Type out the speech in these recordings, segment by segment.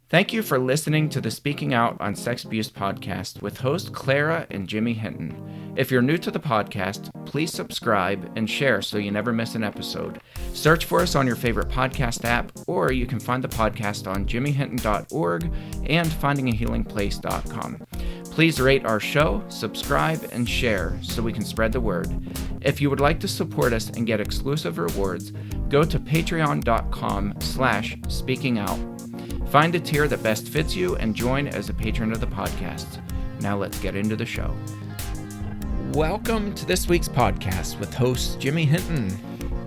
Thank you for listening to the Speaking Out on Sex Abuse podcast with host Clara and Jimmy Hinton. If you're new to the podcast, please subscribe and share so you never miss an episode. Search for us on your favorite podcast app, or you can find the podcast on jimmyhinton.org and findingahealingplace.com. Please rate our show, subscribe, and share so we can spread the word. If you would like to support us and get exclusive rewards, go to patreon.com/speakingout. Find a tier that best fits you and join as a patron of the podcast. Now let's get into the show. Welcome to this week's podcast with host Jimmy Hinton.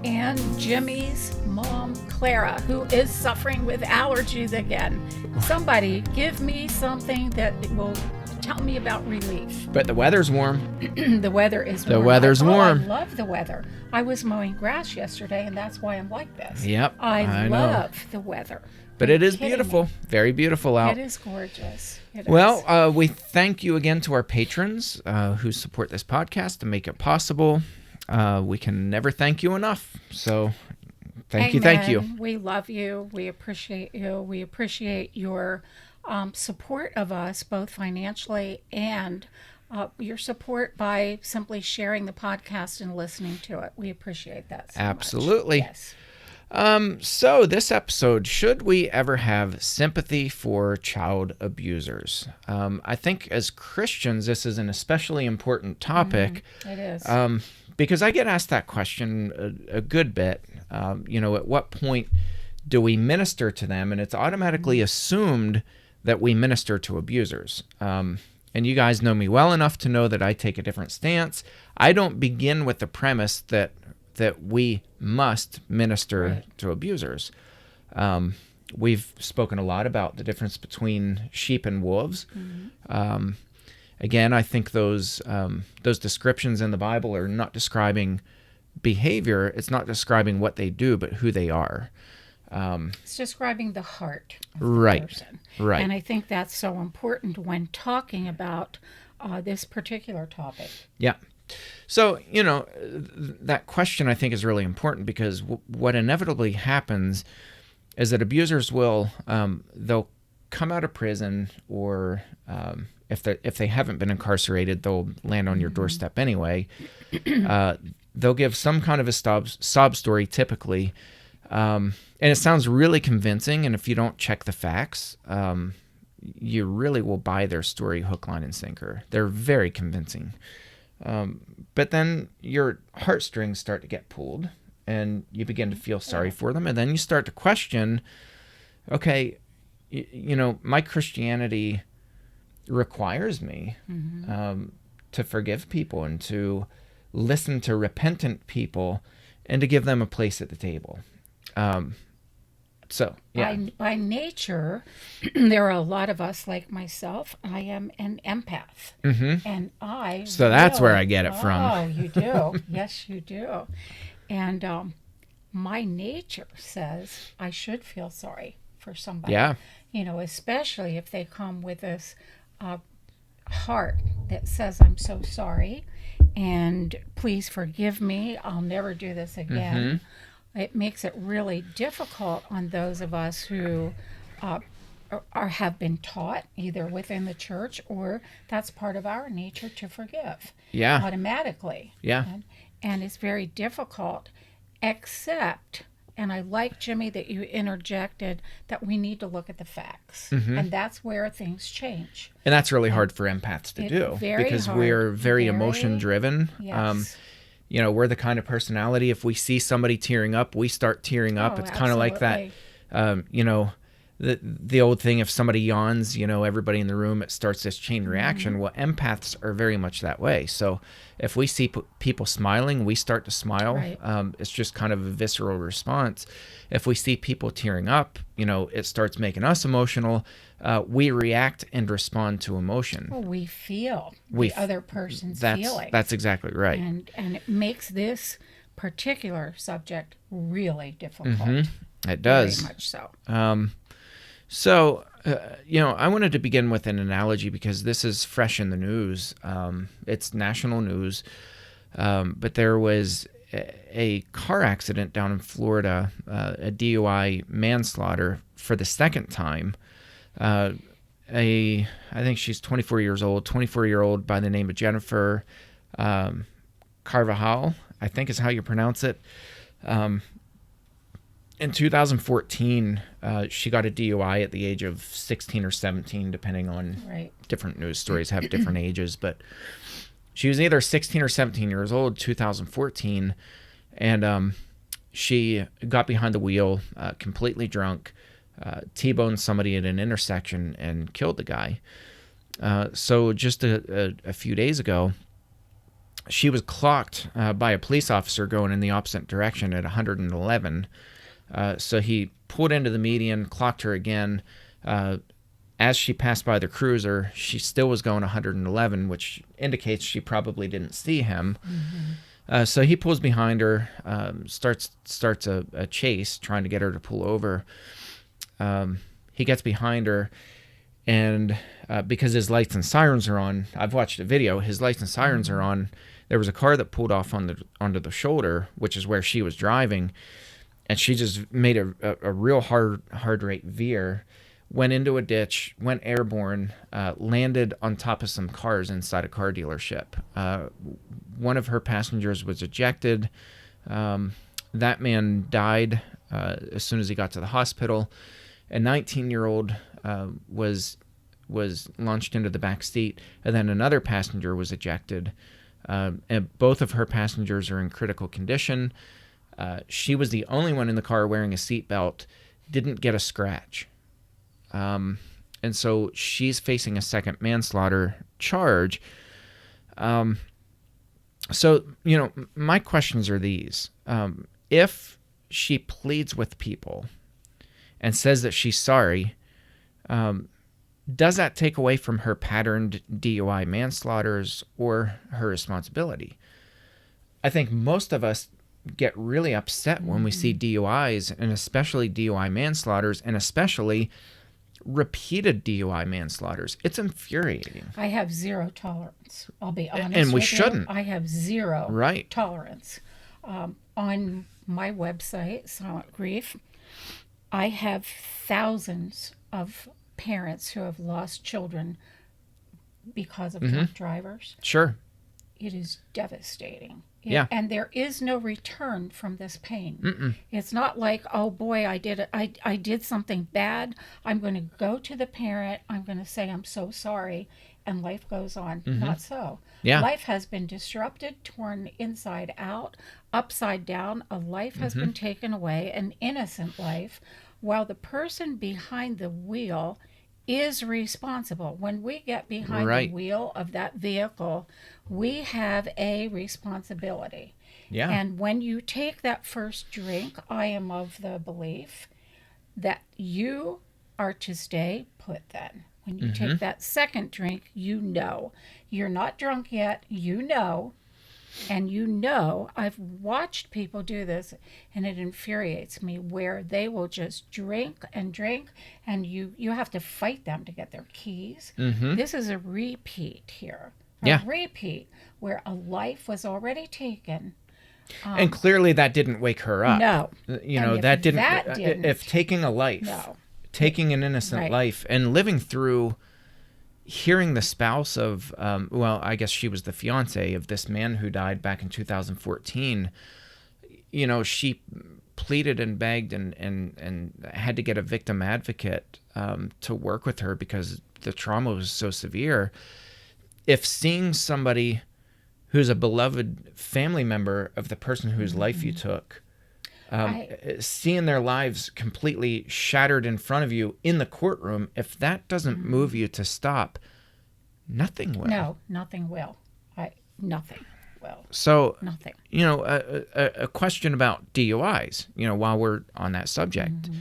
And Jimmy's mom, Clara, who is suffering with allergies again. Somebody give me something that will tell me about relief. But the weather's warm. The weather is warm. The weather's warm. I love the weather. I was mowing grass yesterday, and that's why I'm like this. Yep, I know. love the weather. But it is beautiful. Very beautiful out. It is gorgeous. Well, we thank you again to our patrons who support this podcast and make it possible. We can never thank you enough. So thank you. We love you. We appreciate you. We appreciate your support of us, both financially and your support by simply sharing the podcast and listening to it. We appreciate that so Absolutely. much. Yes. So this episode, should we ever have sympathy for child abusers? I think as Christians, this is an especially important topic. It is. Because I get asked that question a good bit. At what point do we minister to them? And it's automatically assumed that we minister to abusers. And you guys know me well enough to know that I take a different stance. I don't begin with the premise that we must minister to abusers. We've spoken a lot about the difference between sheep and wolves. Mm-hmm. Again, I think those descriptions in the Bible are not describing behavior. It's not describing what they do, but who they are. It's describing the heart of the person. Right. And I think that's so important when talking about this particular topic. Yeah. So, that question I think is really important because what inevitably happens is that abusers will, they'll come out of prison or if they haven't been incarcerated, they'll land on your doorstep anyway. They'll give some kind of a sob story typically. And it sounds really convincing. And if you don't check the facts, you really will buy their story hook, line, and sinker. They're very convincing. But then your heartstrings start to get pulled and you begin to feel sorry for them. And then you start to question, okay, my Christianity requires me to forgive people and to listen to repentant people and to give them a place at the table. So, yeah. By nature, there are a lot of us like myself. I am an empath. Mm-hmm. And So that's where I get it from. Oh, you do. Yes, you do. And my nature says I should feel sorry for somebody. Yeah. Especially if they come with this heart that says, I'm so sorry, and please forgive me. I'll never do this again. Mm-hmm. It makes it really difficult on those of us who have been taught either within the church or that's part of our nature to forgive automatically. Yeah. And it's very difficult, except, and I like, Jimmy, that you interjected that we need to look at the facts. Mm-hmm. And that's where things change. And that's really hard for empaths to do because we're very emotion driven. Yes. We're the kind of personality, if we see somebody tearing up, we start tearing up. It's kind of like that, the old thing, if somebody yawns, everybody in the room, it starts this chain reaction. Mm-hmm. Well, empaths are very much that way. So if we see people smiling, we start to smile. Right. It's just kind of a visceral response. If we see people tearing up, it starts making us emotional. We react and respond to emotion. Well, we feel the other person's feeling. That's exactly right. And it makes this particular subject really difficult. Mm-hmm. It does. Very much so. So, I wanted to begin with an analogy because this is fresh in the news. It's national news. But there was a car accident down in Florida, a DUI manslaughter for the second time. I think she's 24 years old, 24-year-old by the name of Jennifer Carvajal, I think is how you pronounce it. In 2014, she got a DUI at the age of 16 or 17, depending on different news stories have different ages. But she was either 16 or 17 years old, 2014, and she got behind the wheel, completely drunk, T-boned somebody at an intersection and killed the guy. So just a few days ago, she was clocked by a police officer going in the opposite direction at 111. So he pulled into the median, clocked her again. As she passed by the cruiser, she still was going 111, which indicates she probably didn't see him. So he pulls behind her, starts a chase, trying to get her to pull over. He gets behind her, and because his lights and sirens are on, I've watched a video, his lights and sirens are on. There was a car that pulled off onto the shoulder, which is where she was driving, and she just made a real hard right veer, went into a ditch, went airborne, landed on top of some cars inside a car dealership. One of her passengers was ejected. That man died as soon as he got to the hospital. A 19-year-old was launched into the back seat, and then another passenger was ejected. And both of her passengers are in critical condition. She was the only one in the car wearing a seatbelt, didn't get a scratch. And so she's facing a second manslaughter charge. So, my questions are these. If she pleads with people and says that she's sorry, does that take away from her patterned DUI manslaughters or her responsibility? I think most of us get really upset when we see DUIs, and especially DUI manslaughters, and especially repeated DUI manslaughters. It's infuriating. I have zero tolerance. I'll be honest. And we with shouldn't. You. I have zero tolerance. On my website, Silent Grief, I have thousands of parents who have lost children because of drunk drivers. Sure. It is devastating. Yeah. And there is no return from this pain. It's not like, oh boy, I did something bad. I'm going to go to the parent. I'm going to say I'm so sorry, and life goes on. Not so. Yeah. Life has been disrupted, torn inside out, upside down. A life has been taken away, an innocent life, while the person behind the wheel is responsible. When we get behind the wheel of that vehicle, we have a responsibility. Yeah. And when you take that first drink, I am of the belief that you are to stay put then. When you take that second drink, you're not drunk yet, and I've watched people do this, and it infuriates me, where they will just drink, and you have to fight them to get their keys. This is a repeat here. A repeat where a life was already taken. And clearly that didn't wake her up. No. That didn't. If taking a life, taking an innocent life, and living through hearing the spouse of, I guess she was the fiance of this man who died back in 2014, she pleaded and begged and had to get a victim advocate to work with her because the trauma was so severe. If seeing somebody who's a beloved family member of the person whose life you took, seeing their lives completely shattered in front of you in the courtroom, if that doesn't move you to stop, nothing will. No, nothing will. Nothing will. So, nothing. A question about DUIs, while we're on that subject.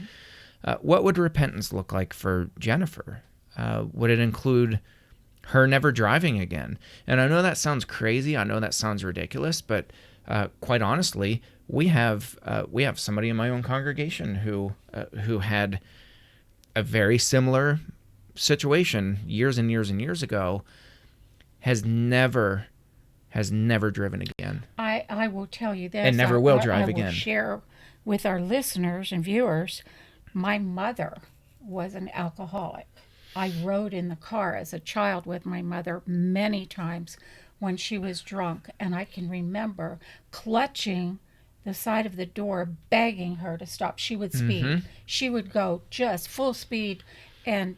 What would repentance look like for Jennifer? Would it include her never driving again? And I know that sounds crazy. I know that sounds ridiculous, but quite honestly, we have somebody in my own congregation who had a very similar situation years and years and years ago, has never driven again. I will tell you this. And never will drive again. I will share with our listeners and viewers, my mother was an alcoholic. I rode in the car as a child with my mother many times when she was drunk, and I can remember clutching the side of the door, begging her to stop. She would speed. She would go just full speed. And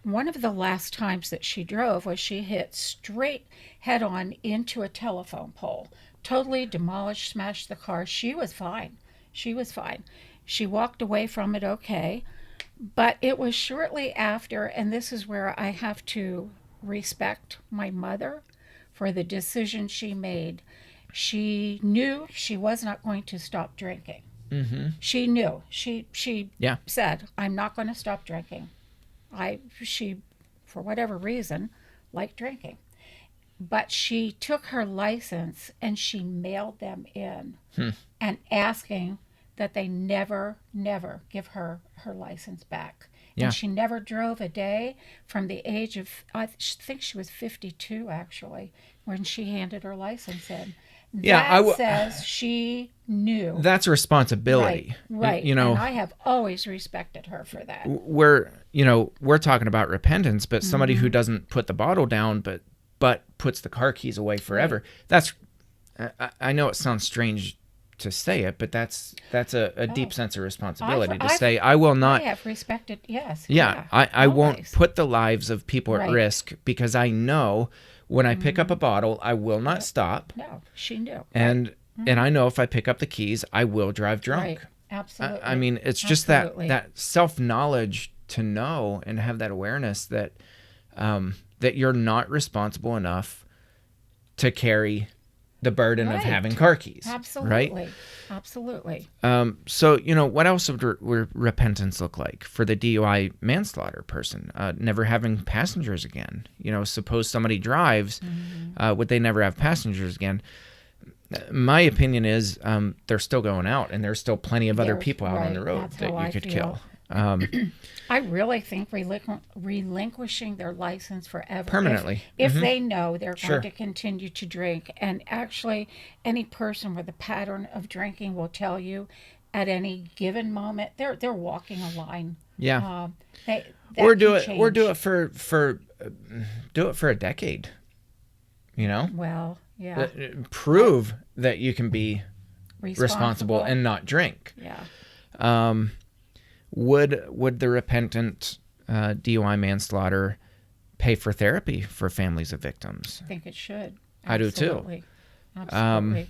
one of the last times that she drove was she hit straight head on into a telephone pole, totally demolished, smashed the car. She was fine. She was fine. She walked away from it okay. But it was shortly after, and this is where I have to respect my mother for the decision she made. She knew she was not going to stop drinking. She knew. She Yeah. said, "I'm not going to stop drinking." She, for whatever reason, liked drinking. But she took her license and she mailed them in and asking that they never, never give her her license back. Yeah. And she never drove a day from the age of, I think she was 52 actually, when she handed her license in. Yeah, That says she knew. That's a responsibility. Right. You know, And I have always respected her for that. we're talking about repentance, but somebody who doesn't put the bottle down, but puts the car keys away forever. That's, I know it sounds strange to say it, but that's a deep sense of responsibility to say, I will not. I have respected, yes. Yeah, I won't always. put the lives of people at Right. risk, because I know when I pick up a bottle, I will not stop. No, she knew. And I know if I pick up the keys, I will drive drunk. Right. Absolutely. I mean, it's just Absolutely. that self-knowledge to know and have that awareness that that you're not responsible enough to carry the burden of Right. having car keys. Absolutely. Right? Absolutely. So, what else would repentance look like for the DUI manslaughter person? Never having passengers again. Suppose somebody drives, would they never have passengers again? My opinion is they're still going out, and there's still plenty of other There's- people out on the right, road that's that how you I could feel. kill. I really think relinquishing their license forever. Permanently. If they know they're Sure. going to continue to drink. And actually, any person with a pattern of drinking will tell you at any given moment, they're walking a line. Yeah. That Or can do it for a decade. Well, yeah. Prove that you can be responsible and not drink. Yeah. Would the repentant DUI manslaughter pay for therapy for families of victims? I think it should. I do too. Absolutely. Absolutely.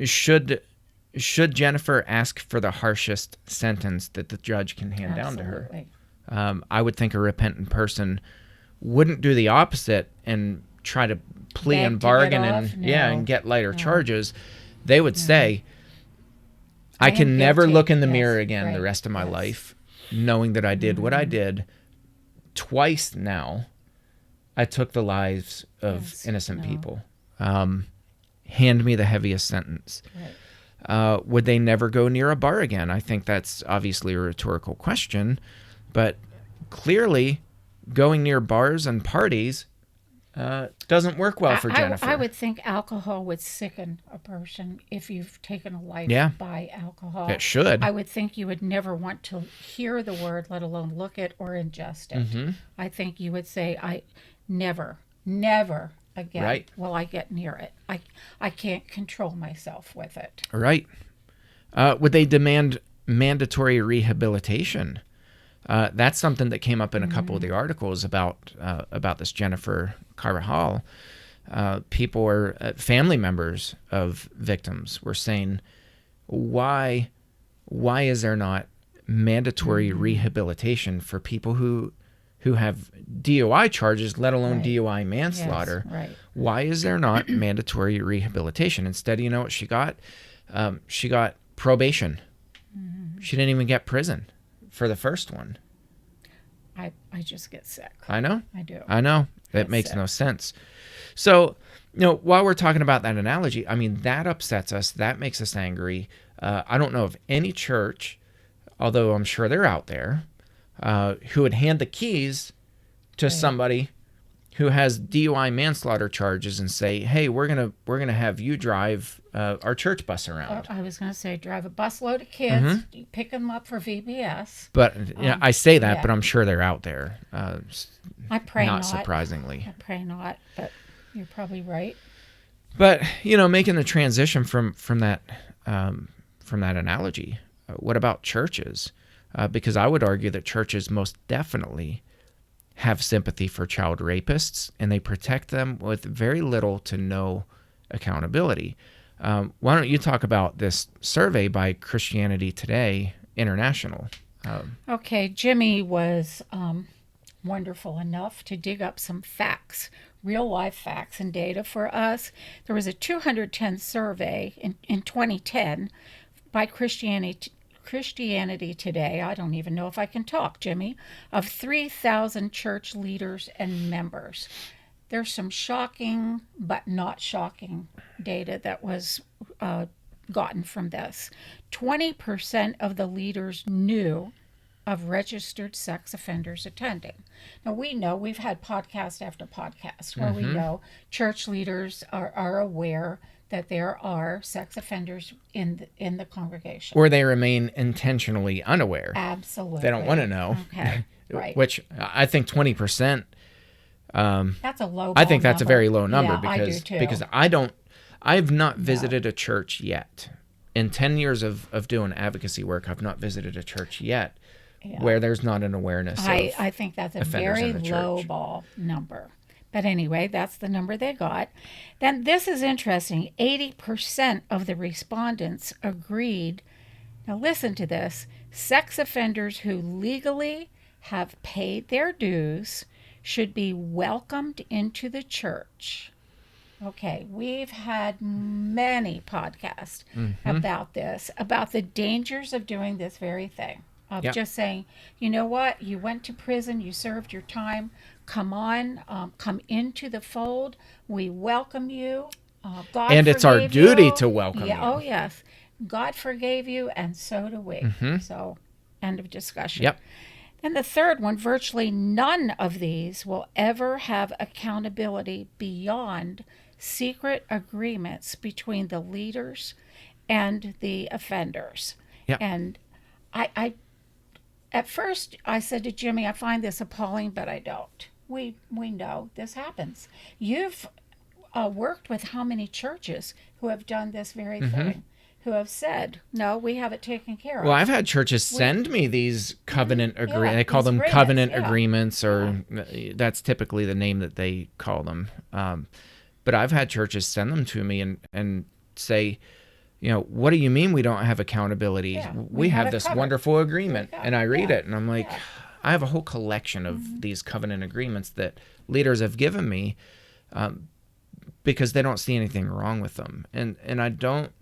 Should Jennifer ask for the harshest sentence that the judge can hand down to her? Absolutely. I would think a repentant person wouldn't do the opposite and try to plea Beg and to get bargain off? and No. and get lighter charges. They would say, I I can am never guilty. look in the Yes, mirror again the right, rest of my yes. life, knowing that I did what I did twice now. I took the lives of Yes, innocent no. people. Hand me the heaviest sentence. Right. Would they never go near a bar again? I think that's obviously a rhetorical question, but clearly going near bars and parties doesn't work well for Jennifer. I would think alcohol would sicken a person if you've taken a life Yeah. by alcohol. It should. I would think you would never want to hear the word, let alone look it or ingest it. Mm-hmm. I think you would say, I never again Right. will I get near it. I can't control myself with it. Right. Would they demand mandatory rehabilitation? That's something that came up in a couple of the articles about this Jennifer Carvajal. People or family members of victims were saying, why is there not mandatory rehabilitation for people who have DUI charges, let alone Right. DUI manslaughter? Yes, right. Why is there not mandatory rehabilitation? Instead, you know what she got? She got probation. She didn't even get prison for the first one. I just get sick. I know. I do. I know. It That's makes it. no sense. So, while we're talking about that analogy, I mean, that upsets us. That makes us angry. I don't know of any church, although I'm sure they're out there, who would hand the keys to somebody who has DUI manslaughter charges and say, "Hey, we're gonna have you drive our church bus around." I was going to say, drive a busload of kids, pick them up for VBS. But I say that, yeah. but I'm sure they're out there. I pray not. Not surprisingly. I pray not, but you're probably right. But making the transition from that analogy, what about churches? Because I would argue that churches most definitely have sympathy for child rapists, and they protect them with very little to no accountability. Why don't you talk about this survey by Christianity Today International? Okay, Jimmy was wonderful enough to dig up some facts, real life facts and data for us. There was a 210 survey in 2010 by Christianity Today, I don't even know if I can talk, Jimmy, of 3,000 church leaders and members. There's some shocking but not shocking data that was gotten from this. 20% of the leaders knew of registered sex offenders attending. Now, we know we've had podcast after podcast where we know church leaders are aware that there are sex offenders in the congregation. Or they remain intentionally unaware. Absolutely. They don't want to know. Okay, right. Which I think 20%. That's a low. I think that's number. a very low number Yeah, because I do too. because I've not visited a church yet. In 10 years of doing advocacy work, I've not visited a church yet where there's not an awareness of I think that's a offenders very in the low church. ball number. But anyway, that's the number they got. Then this is interesting. 80% of the respondents agreed. Now listen to this. Sex offenders who legally have paid their dues should be welcomed into the church. Okay, we've had many podcasts about this, about the dangers of doing this very thing. Of just saying, you know what, you went to prison, you served your time, come on, come into the fold, we welcome you. God And it's our forgave duty you. to welcome you. Oh, yes. God forgave you, and so do we. So, end of discussion. Yep. And the third one, virtually none of these will ever have accountability beyond secret agreements between the leaders and the offenders. Yep. And I at first I said to Jimmy, I find this appalling, but I don't. We know this happens. You've worked with how many churches who have done this very thing, who have said, no, we have it taken care of. Well, I've had churches send me these covenant agreements. They call these them agreements, covenant yeah. agreements, or that's typically the name that they call them. But I've had churches send them to me and say, what do you mean we don't have accountability? Yeah, we have it this covered. wonderful agreement. Yeah, And I read yeah, it, and I'm like, I have a whole collection of these covenant agreements that leaders have given me because they don't see anything wrong with them. And I don't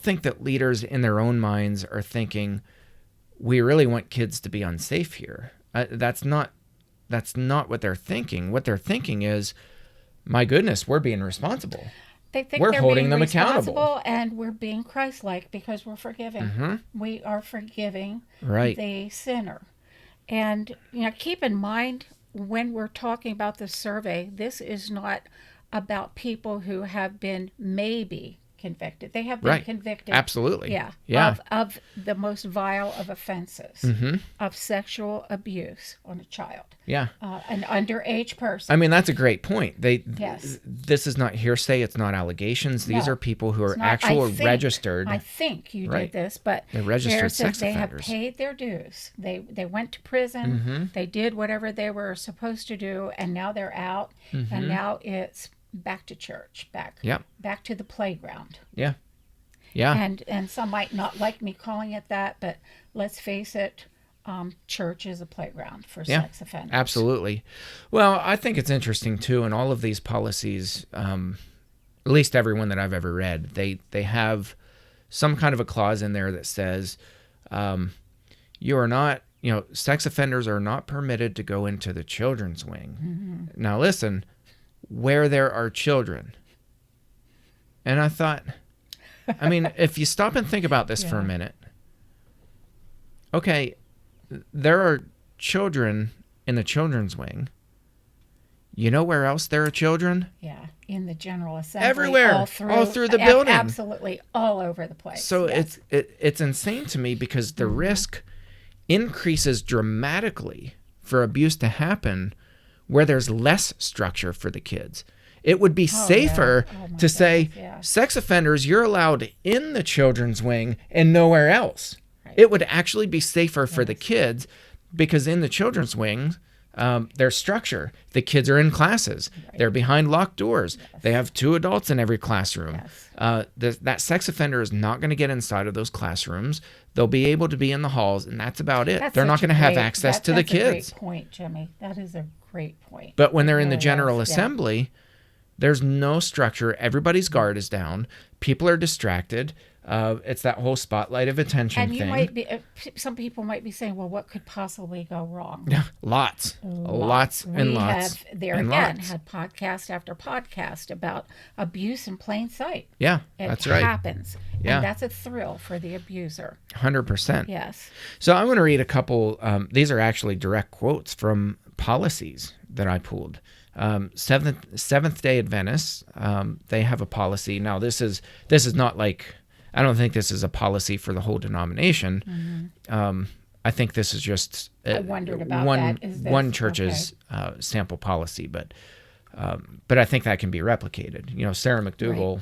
think that leaders in their own minds are thinking, we really want kids to be unsafe here. That's not what they're thinking. What they're thinking is, my goodness, we're being responsible. They think We're they're holding being them accountable. responsible, and we're being Christ-like because we're forgiving. We are forgiving Right. the sinner. And keep in mind, when we're talking about this survey, this is not about people who have been maybe convicted. They have been Right. convicted. Absolutely. Yeah. Yeah. Of the most vile of offenses, of sexual abuse on a child, Yeah. an underage person. I mean, that's a great point. Yes. This is not hearsay. It's not allegations. These No, are people who are not- actual I think- registered. I think you Right. did this, but They're registered there it says sex they have offenders. paid their dues. They went to prison. They did whatever they were supposed to do, and now they're out. And now it's back to church, Yep. back to the playground. Yeah. Yeah. And some might not like me calling it that, but let's face it, church is a playground for sex offenders. Absolutely. Well, I think it's interesting too, in all of these policies, at least every one that I've ever read, they have some kind of a clause in there that says, you are not, sex offenders are not permitted to go into the children's wing. Now listen, where there are children. And I thought, I mean, if you stop and think about this for a minute, okay, there are children in the children's wing, You know where else there are children? Yeah, in the General Assembly. Everywhere. All through the building. Absolutely. All over the place. So yes. it's insane to me because the risk increases dramatically for abuse to happen where there's less structure for the kids. It would be safer to say, sex offenders, you're allowed in the children's wing and nowhere else. Right. It would actually be safer for the kids because in the children's wing, there's structure. The kids are in classes. Right. They're behind locked doors. Yes. They have 2 adults in every classroom. Yes. That sex offender is not going to get inside of those classrooms. They'll be able to be in the halls, and that's about it. They're not going to have access to the kids. That's a great point, Jimmy. That is a great point. But when they're in the General Assembly, there's no structure. Everybody's guard is down. People are distracted. It's that whole spotlight of attention and you thing. Might be, some people might be saying, well, what could possibly go wrong? Lots and lots. We have, there again, had podcast after podcast about abuse in plain sight. Yeah, that's right. It happens. Yeah. And that's a thrill for the abuser. 100%. Yes. So I want to read a couple. These are actually direct quotes from policies that I pulled. Seventh-day Adventists, they have a policy. Now, this is not like, I don't think this is a policy for the whole denomination. Mm-hmm. I think this is just I wondered about one church's sample policy, but I think that can be replicated. You know, Sarah McDougall,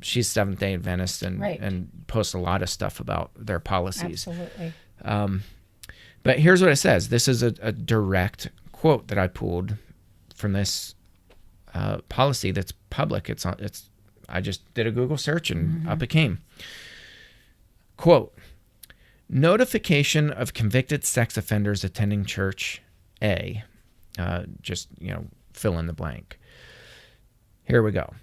she's Seventh-day Adventist and posts a lot of stuff about their policies. Absolutely. But here's what it says. This is a direct quote that I pulled from this policy that's public. I just did a Google search and up it came. Quote, notification of convicted sex offenders attending church A. Just, fill in the blank. Here we go.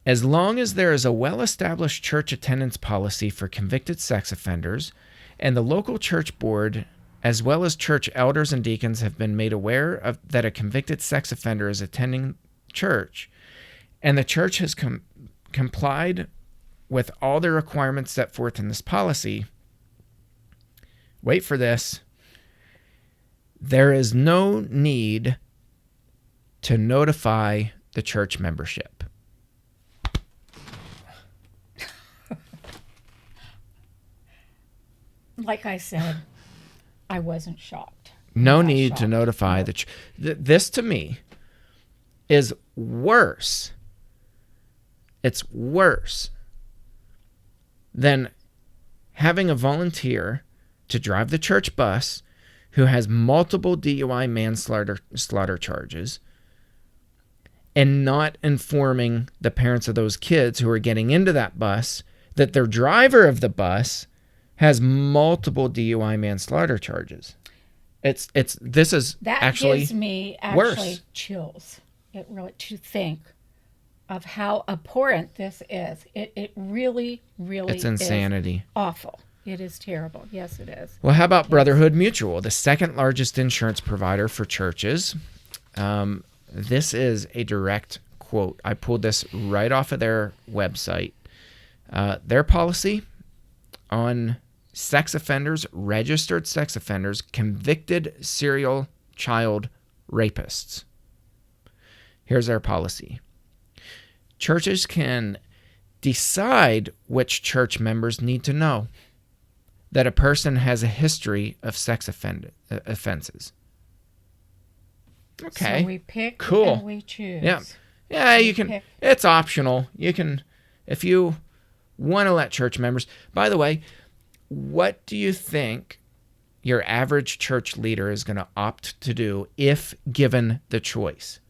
As long as there is a well-established church attendance policy for convicted sex offenders and the local church board as well as church elders and deacons have been made aware of that a convicted sex offender is attending church, and the church has complied with all the requirements set forth in this policy, wait for this, there is no need to notify the church membership. Like I said, I wasn't shocked. No need to notify the church. This to me is worse. It's worse than having a volunteer to drive the church bus who has multiple DUI manslaughter charges and not informing the parents of those kids who are getting into that bus that their driver of the bus has multiple DUI manslaughter charges. This is that actually gives me worse. Chills. It really to think of how abhorrent this is. It really it's insanity. Is awful. It is terrible. Yes, it is. Well, how about Brotherhood Mutual, the second largest insurance provider for churches? This is a direct quote. I pulled this right off of their website. Their policy on sex offenders, registered sex offenders, convicted serial child rapists. Here's our policy. Churches can decide which church members need to know that a person has a history of sex offenses. Okay. So we pick cool. and we choose. Yeah, you can. It's optional. You can, if you want to let church members. By the way, what do you think your average church leader is going to opt to do if given the choice?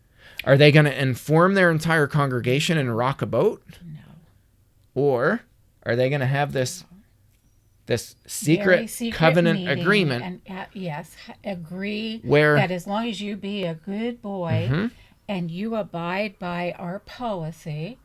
Are they going to inform their entire congregation and rock a boat? No. Or are they going to have this secret covenant agreement? And, yes, agree where, that as long as you be a good boy and you abide by our policy,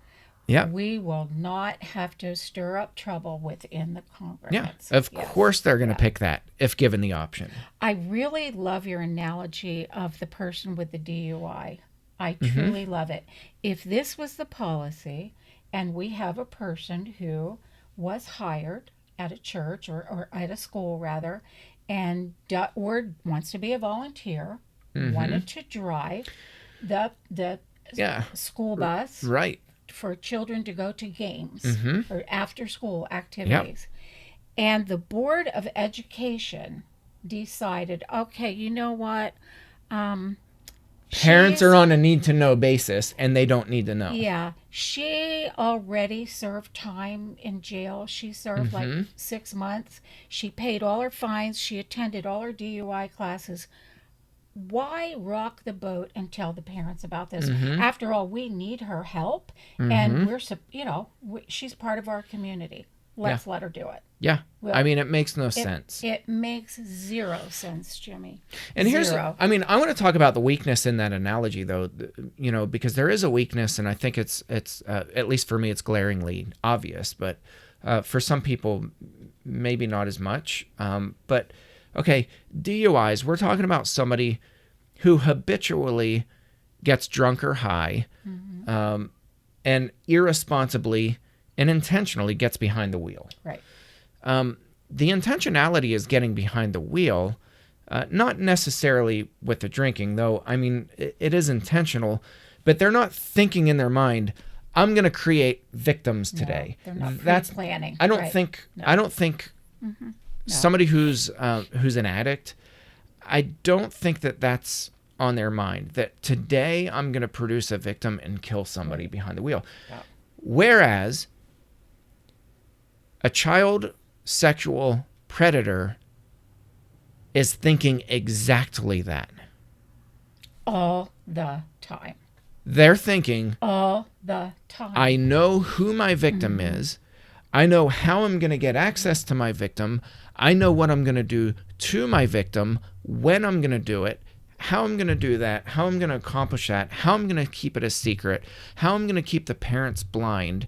we will not have to stir up trouble within the congregants. Yeah, of course they're going to pick that if given the option. I really love your analogy of the person with the DUI. I truly love it. If this was the policy and we have a person who was hired at a church or at a school rather, and or wants to be a volunteer, wanted to drive, the Yeah. school bus Right. for children to go to games Mm-hmm. or after school Yep. activities. And the Board of Education decided, okay, you know what? Um, Parents she's are on a need to know basis, and they don't need to know. Yeah, she already served time in jail. She served like 6 months. She paid all her fines. She attended all her DUI classes. Why rock the boat and tell the parents about this? After all, we need her help, and she's part of our community. Let's let her do it. Yeah. Well, I mean, it makes no sense. It makes zero sense, Jimmy. And Zero. I want to talk about the weakness in that analogy, though, because there is a weakness, and I think it's at least for me, it's glaringly obvious, but for some people, maybe not as much. But okay, DUIs, we're talking about somebody who habitually gets drunk or high, and irresponsibly and intentionally gets behind the wheel. Right. The intentionality is getting behind the wheel, not necessarily with the drinking, though. I mean, it is intentional, but they're not thinking in their mind, I'm going to create victims today. No, they're not planning. I don't think somebody who's an addict, I don't think that that's on their mind, that today I'm going to produce a victim and kill somebody behind the wheel. Yeah. Whereas a child sexual predator is thinking exactly that. All the time. They're thinking, all the time. I know who my victim is. I know how I'm going to get access to my victim. I know what I'm going to do to my victim, when I'm going to do it, how I'm going to do that, how I'm going to accomplish that, how I'm going to keep it a secret, how I'm going to keep the parents blind.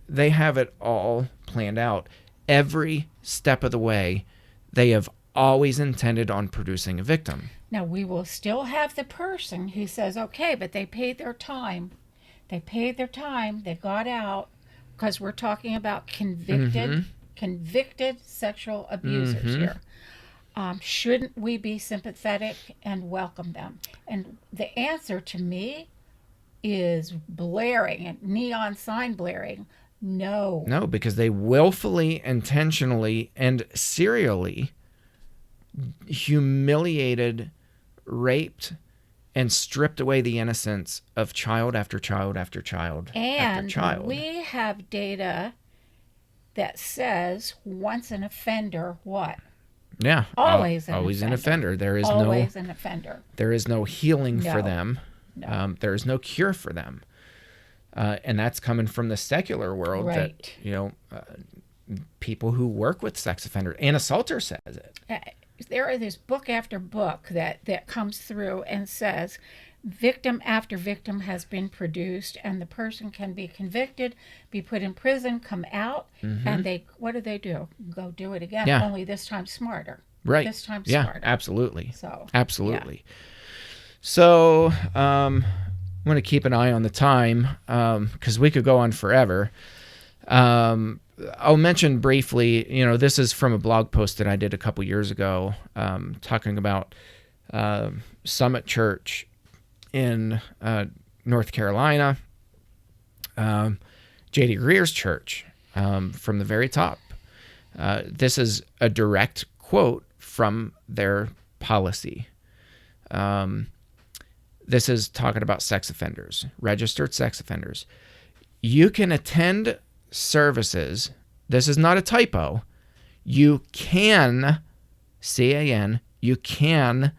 They have it all planned out. Every step of the way, they have always intended on producing a victim. Now, we will still have the person who says, okay, but they paid their time. They paid their time. They got out, because we're talking about convicted sexual abusers here. Shouldn't we be sympathetic and welcome them? And the answer to me is blaring, and neon sign blaring. No. No, because they willfully, intentionally, and serially humiliated, raped, and stripped away the innocence of child after child after child after child. And we have data that says once an offender, what? Yeah. Always an offender. There is always an offender. There is no healing for them. No. There is no cure for them. And that's coming from the secular world, right. that, people who work with sex offenders, Anna Salter says it. There is book after book that comes through and says victim after victim has been produced, and the person can be convicted, be put in prison, come out, and what do? Go do it again, only this time smarter. Right. This time smarter. Absolutely. So, absolutely. Yeah. So, I'm going to keep an eye on the time, because we could go on forever. I'll mention briefly, this is from a blog post that I did a couple years ago, talking about Summit Church in North Carolina, J.D. Greer's church, from the very top. This is a direct quote from their policy. This is talking about sex offenders, registered sex offenders. You can attend services. This is not a typo. You can, C-A-N, you can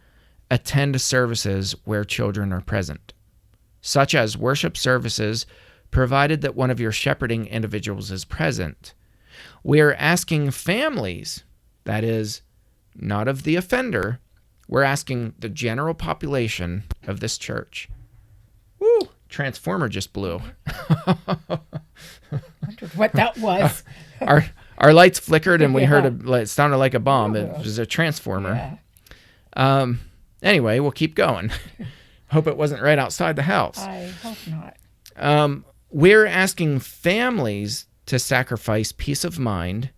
attend services where children are present, such as worship services, provided that one of your shepherding individuals is present. We are asking families, that is, not of the offender, we're asking the general population of this church. Woo! Transformer just blew. Wondered what that was. Our lights flickered and we heard it sounded like a bomb. It was a transformer. Yeah. Anyway, we'll keep going. Hope it wasn't right outside the house. I hope not. We're asking families to sacrifice peace of mind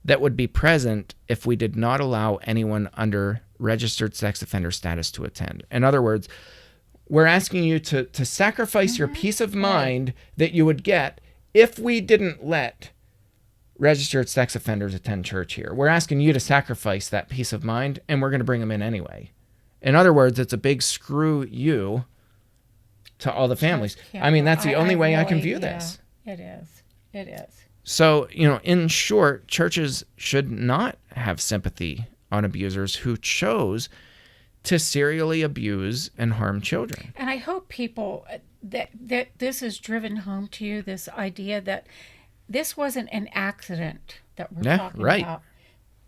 that would be present if we did not allow anyone under registered sex offender status to attend. In other words, we're asking you to sacrifice your peace of mind that you would get if we didn't let registered sex offenders attend church here. We're asking you to sacrifice that peace of mind, and we're going to bring them in anyway. In other words, it's a big screw you to all the families. I mean, that's the only way I can view this. It is. It is. So, you know, in short, churches should not have sympathy on abusers who chose to serially abuse and harm children. And I hope people, that this is driven home to you, this idea that this wasn't an accident that we're talking about.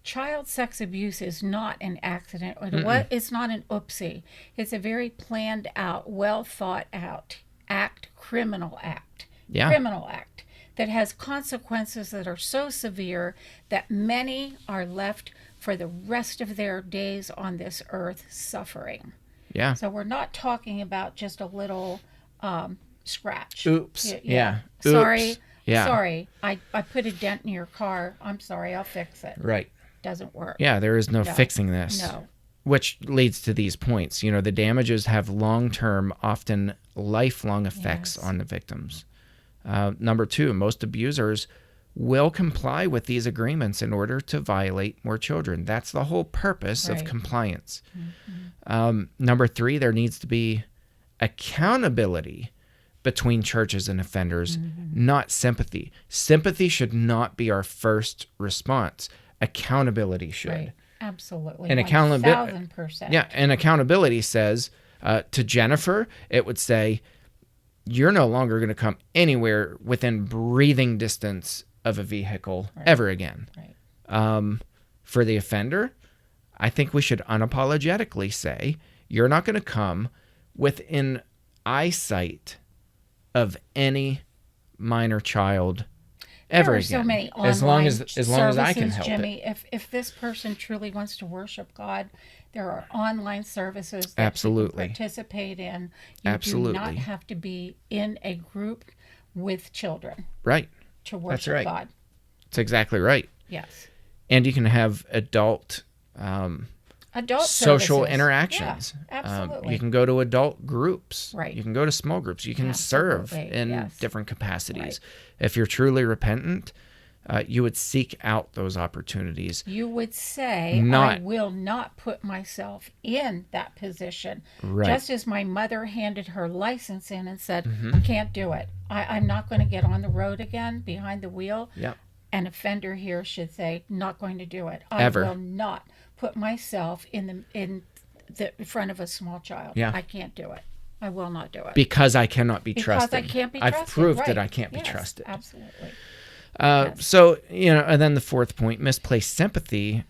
Child sex abuse is not an accident. It's not an oopsie. It's a very planned out, well thought out criminal act that has consequences that are so severe that many are left for the rest of their days on this earth suffering. Yeah. So we're not talking about just a little scratch. Oops. Yeah. Sorry. Oops. Yeah. Sorry. I put a dent in your car. I'm sorry. I'll fix it. Right. Doesn't work. Yeah, there is no fixing this. No. Which leads to these points. You know, the damages have long-term, often lifelong effects on the victims. Number 2, most abusers will comply with these agreements in order to violate more children. That's the whole purpose of compliance. Number 3, there needs to be accountability between churches and offenders, not sympathy. Sympathy should not be our first response. Accountability should. Right. Absolutely. And 1,000%. Yeah, and accountability says to Jennifer, it would say, you're no longer going to come anywhere within breathing distance of a vehicle ever again. Right. For the offender, I think we should unapologetically say, you're not going to come within eyesight of any minor child ever there are again. So many online as long as I can help Jimmy, it. If this person truly wants to worship God, there are online services that Absolutely. you can participate in. You Absolutely. do not have to be in a group with children. Right. To worship God. That's exactly right. Yes. And you can have adult social services. interactions. Yeah, absolutely. You can go to adult groups. Right. You can go to small groups. You can serve in different capacities. Right. If you're truly repentant, you would seek out those opportunities. You would say, I will not put myself in that position. Right. Just as my mother handed her license in and said, can't do it. I'm not going to get on the road again behind the wheel. Yeah. An offender here should say, not going to do it. Ever. I will not put myself in the front of a small child. Yeah. I can't do it. I will not do it. Because I cannot be trusted. Because I can't be trusted. I've proved that I can't be trusted. Absolutely. So, you know, and then the 4th point, misplaced sympathy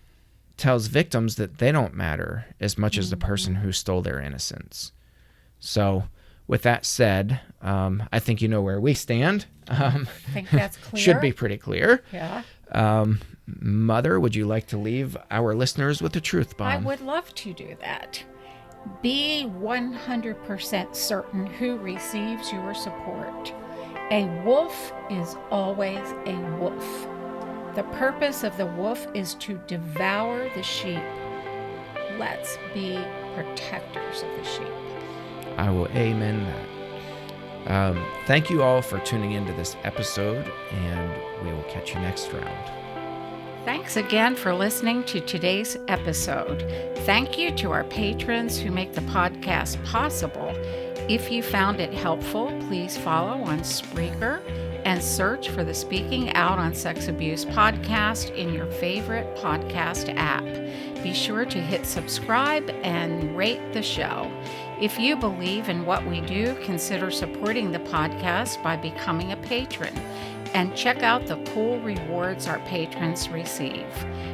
tells victims that they don't matter as much as the person who stole their innocence. So, with that said, I think you know where we stand. I think that's clear. Should be pretty clear. Yeah. Mother, would you like to leave our listeners with a truth bomb? I would love to do that. Be 100% certain who receives your support. A wolf is always a wolf. The purpose of the wolf is to devour the sheep. Let's be protectors of the sheep. I will amen that. Thank you all for tuning into this episode, and we will catch you next round. Thanks again for listening to today's episode. Thank you to our patrons who make the podcast possible. If you found it helpful, please follow on Spreaker and search for the Speaking Out on Sex Abuse podcast in your favorite podcast app. Be sure to hit subscribe and rate the show. If you believe in what we do, consider supporting the podcast by becoming a patron. And check out the cool rewards our patrons receive.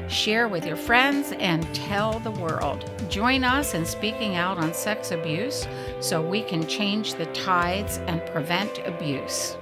Share with your friends and tell the world. Join us in speaking out on sex abuse so we can change the tides and prevent abuse.